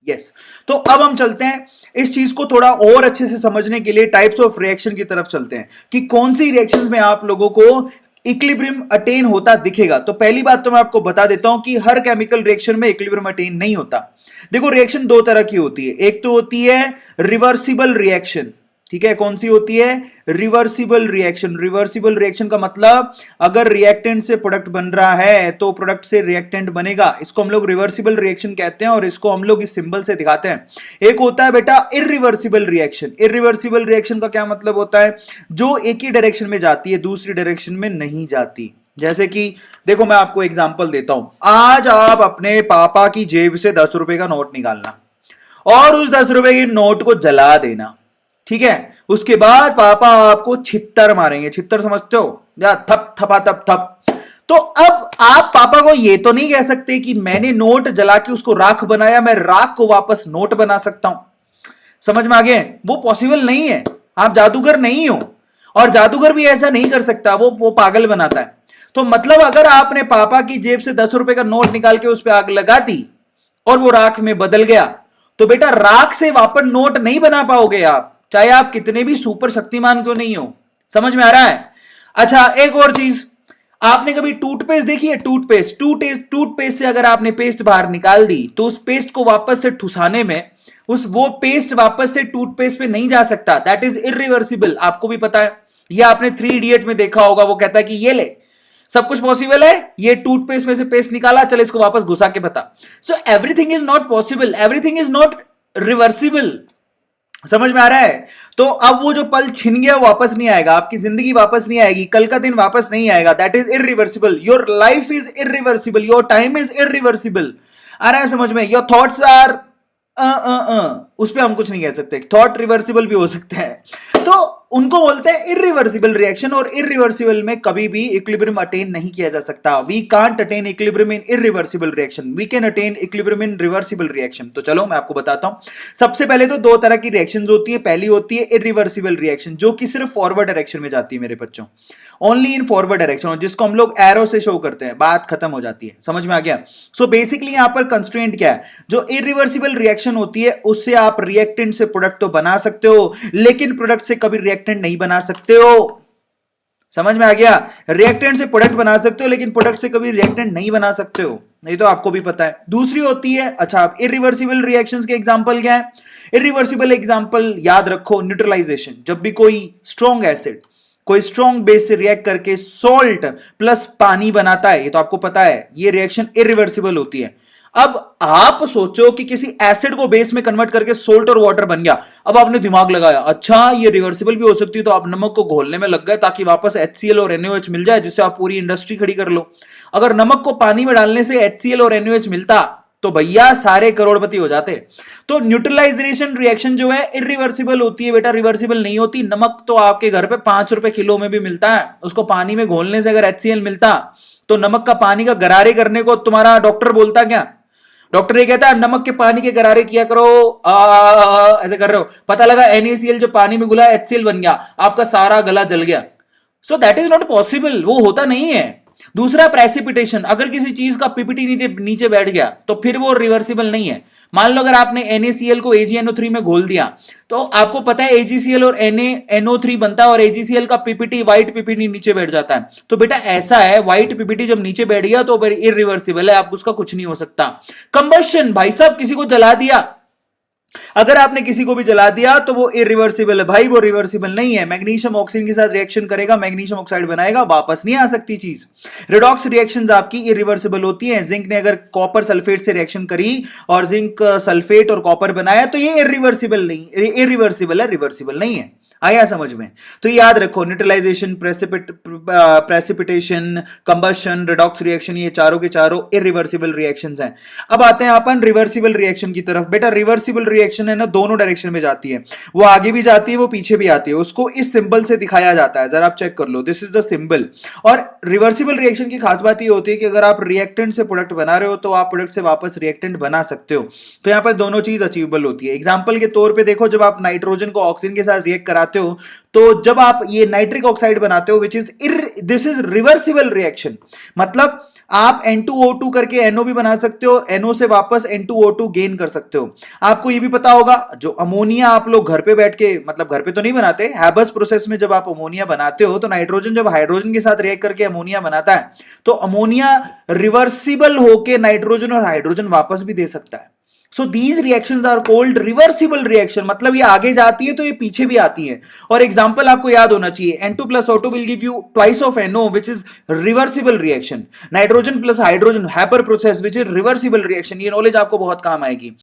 Yes तो अब हम चलते हैं इस चीज को थोड़ा और अच्छे से समझने के लिए टाइप्स ऑफ रिएक्शन की तरफ चलते हैं कि कौन सी रिएक्शंस में आप लोगों को इक्विलिब्रियम अटेन होता दिखेगा। तो पहली बात तो मैं आपको बता देता हूं कि हर केमिकल रिएक्शन में इक्विलिब्रियम अटेन नहीं होता। देखो रिएक्शन दो तरह की होती है, एक तो होती है रिवर्सिबल रिएक्शन, ठीक है। कौन सी होती है? Reversible reaction. रिवर्सिबल रिएक्शन का मतलब अगर रिएक्टेंट से प्रोडक्ट बन रहा है तो प्रोडक्ट से रिएक्टेंट बनेगा, इसको हम लोग रिवर्सिबल रिएक्शन कहते हैं और इसको हम लोग इस सिंबल से दिखाते हैं। एक होता है बेटा इरिवर्सिबल रिएक्शन। इरिवर्सिबल रिएक्शन का क्या मतलब होता है? जो एक ही डायरेक्शन में जाती है, दूसरी डायरेक्शन में नहीं जाती। जैसे कि देखो मैं आपको एग्जांपल देता हूं, आज आप अपने पापा की जेब से 10 रुपए का नोट निकालना और उस 10 रुपए की नोट को जला देना, ठीक है। उसके बाद पापा आपको छित्तर मारेंगे, छित्तर समझते हो, या थप थपा थप थप। तो अब आप पापा को ये तो नहीं कह सकते कि मैंने नोट जला के उसको राख बनाया, मैं राख को वापस नोट बना सकता हूं। समझ में आ गया? वो पॉसिबल नहीं है, आप जादूगर नहीं हो और जादूगर भी ऐसा नहीं कर सकता, वो पागल बनाता है। तो मतलब अगर आपने पापा की जेब से 10 रुपए का नोट निकाल के उस पर आग लगा दी और वो राख में बदल गया, तो बेटा राख से वापस नोट नहीं बना पाओगे आप, चाहे आप कितने भी सुपर शक्तिमान क्यों नहीं हो। समझ में आ रहा है? अच्छा एक और चीज, आपने कभी टूथपेस्ट देखी है? टूथपेस्ट से अगर आपने पेस्ट बाहर निकाल दी तो उस पेस्ट को वापस से ठुसाने में वो पेस्ट वापस से टूथपेस्ट पे नहीं जा सकता, दैट इज इरिवर्सिबल। आपको भी पता है, ये आपने 3 इडियट में देखा होगा, वो कहता है कि ये ले सब कुछ पॉसिबल है, ये टूथपेस्ट में से पेस्ट निकाला, चल इसको वापस घुसा के बता। So everything is not possible, everything is not reversible. समझ में आ रहा है? तो अब वो जो पल छिन गया वापस नहीं आएगा, आपकी जिंदगी वापस नहीं आएगी, कल का दिन वापस नहीं आएगा, that is irreversible. Your life is irreversible, your time is irreversible. आ रहा है समझ में? योर थॉट्स आर उस पर हम कुछ नहीं कह सकते, थॉट रिवर्सिबल भी हो सकते हैं। तो उनको बोलते हैं इरिवर्सिबल रिएक्शन, और इरिवर्सिबल में कभी भी इक्विलिब्रियम अटेन नहीं किया जा सकता। We can't attain equilibrium in irreversible reaction, we can attain equilibrium in reversible reaction. तो चलो मैं आपको बताता हूं। सबसे पहले तो दो तरह की रिएक्शंस होती है, पहली होती है इरिवर्सिबल रिएक्शन जो कि सिर्फ फॉरवर्ड डायरेक्शन में जाती है मेरे बच्चों, ओनली इन फॉरवर्ड डायरेक्शन, जिसको हम लोग एरो से शो करते हैं, बात खत्म हो जाती है। समझ में आ गया? सो बेसिकली यहां पर कंस्ट्रेंट क्या है? जो इरिवर्सिबल रिएक्शन होती है उससे आप रिएक्टेंट से प्रोडक्ट तो बना सकते हो, लेकिन प्रोडक्ट से कभी रिएक्टेंट नहीं बना सकते हो। समझ में आ गया? रिएक्टेंट से प्रोडक्ट बना सकते हो लेकिन प्रोडक्ट से कभी रिएक्टेंट नहीं बना सकते हो, नहीं तो आपको भी पता है। दूसरी होती है, अच्छा आप इरिवर्सिबल रिएक्शंस के एग्जांपल क्या है? इरिवर्सिबल एग्जांपल याद रखो, न्यूट्रलाइजेशन। जब भी कोई स्ट्रॉन्ग एसिड कोई स्ट्रॉन्ग बेस से रिएक्ट करके सोल्ट प्लस पानी बनाता है, ये तो आपको पता है, ये रिएक्शन इरिवर्सिबल होती है। अब आप सोचो कि किसी एसिड को बेस में कन्वर्ट करके सोल्ट और वाटर बन गया, अब आपने दिमाग लगाया अच्छा ये रिवर्सिबल भी हो सकती है, तो आप नमक को घोलने में लग गए ताकि वापस HCl और NaOH मिल जाए, जिससे आप पूरी इंडस्ट्री खड़ी कर लो। अगर नमक को पानी में डालने से HCl और NaOH मिलता तो भैया सारे करोड़पति हो जाते। तो न्यूट्रलाइजेशन रिएक्शन जो है इरिवर्सिबल होती है बेटा, रिवर्सिबल नहीं होती। नमक तो आपके घर पे 5 रुपए किलो में भी मिलता है, उसको पानी में घोलने से अगर HCl मिलता तो नमक का पानी का गरारे करने को तुम्हारा डॉक्टर बोलता क्या? डॉक्टर ये कहता है नमक के पानी के गरारे किया करो, ऐसे कर रहे हो, पता लगा NaCl जो पानी में घुला HCl बन गया, आपका सारा गला जल गया। So that is not possible, वो होता नहीं है। दूसरा प्रेसिपिटेशन, अगर किसी चीज का पीपीटी नीचे बैठ गया तो फिर वो रिवर्सिबल नहीं है। मान लो अगर आपने NaCl को AgNO3 में घोल दिया तो आपको पता है AgCl और NaNO3 बनता है और AgCl का पीपीटी व्हाइट पीपीटी नीचे बैठ जाता है। तो बेटा ऐसा है, व्हाइट पीपीटी जब नीचे बैठ गया तो इरिवर्सिबल है, आप उसका कुछ नहीं हो सकता। कंबशन, भाई साहब किसी को जला दिया, अगर आपने किसी को भी जला दिया तो वो इरिवर्सिबल है भाई, वो रिवर्सिबल नहीं है। मैग्नीशियम ऑक्सीजन के साथ रिएक्शन करेगा, मैग्नीशियम ऑक्साइड बनाएगा, वापस नहीं आ सकती चीज। रिडॉक्स रिएक्शंस आपकी इरिवर्सिबल होती हैं। जिंक ने अगर कॉपर सल्फेट से रिएक्शन करी और जिंक सल्फेट और कॉपर बनाया तो ये इरिवर्सिबल नहीं, इरिवर्सिबल है, रिवर्सिबल नहीं है। आया समझ में? तो याद रखो, neutralisation, precipitation, combustion, redox reaction, ये चारों के चारों इरिवर्सिबल रिएक्शंस हैं। अब आते हैं अपन रिवर्सिबल रिएक्शन की तरफ। बेटा रिवर्सिबल रिएक्शन है ना, दोनों डायरेक्शन में जाती है, वो आगे भी जाती है वो पीछे भी आती है। उसको इस सिंबल से दिखाया जाता है, जरा आप चेक कर लो, दिस इज द सिंबल। और रिवर्सिबल रिएक्शन की खास बात ये होती है कि अगर आप रिएक्टेंट से प्रोडक्ट बना रहे हो तो आप प्रोडक्ट से वापस रिएक्टेंट बना सकते हो। तो यहां पर दोनों चीज अचीवेबल होती है। एग्जाम्पल के तौर पर देखो, जब आप नाइट्रोजन को ऑक्सीजन के साथ रिएक्ट कराते हो तो जब आप ये नाइट्रिक ऑक्साइड बनाते हो, which is this is reversible reaction, मतलब आप N2O2 करके NO भी बना सकते हो और NO से वापस N2O2 गेन कर सकते हो। आपको ये भी पता होगा जो अमोनिया आप लोग घर पे बैठ के, मतलब घर पे तो नहीं बनाते, हैबस प्रोसेस में जब आप अमोनिया बनाते हो तो नाइट्रोजन जब हाइड्रोजन के साथ रिएक्ट करके अमोनिया बनाता है तो अमोनिया रिवर्सिबल होके नाइट्रोजन और हाइड्रोजन वापस भी दे सकता है। So these reactions are called reversible reaction, मतलब ये आगे जाती है तो ये पीछे भी आती है। और एग्जांपल आपको याद होना चाहिए, N2 plus O2 will give you twice of NO which is reversible reaction, nitrogen plus hydrogen Haber process which is reversible reaction। ये नॉलेज आपको बहुत काम आएगी।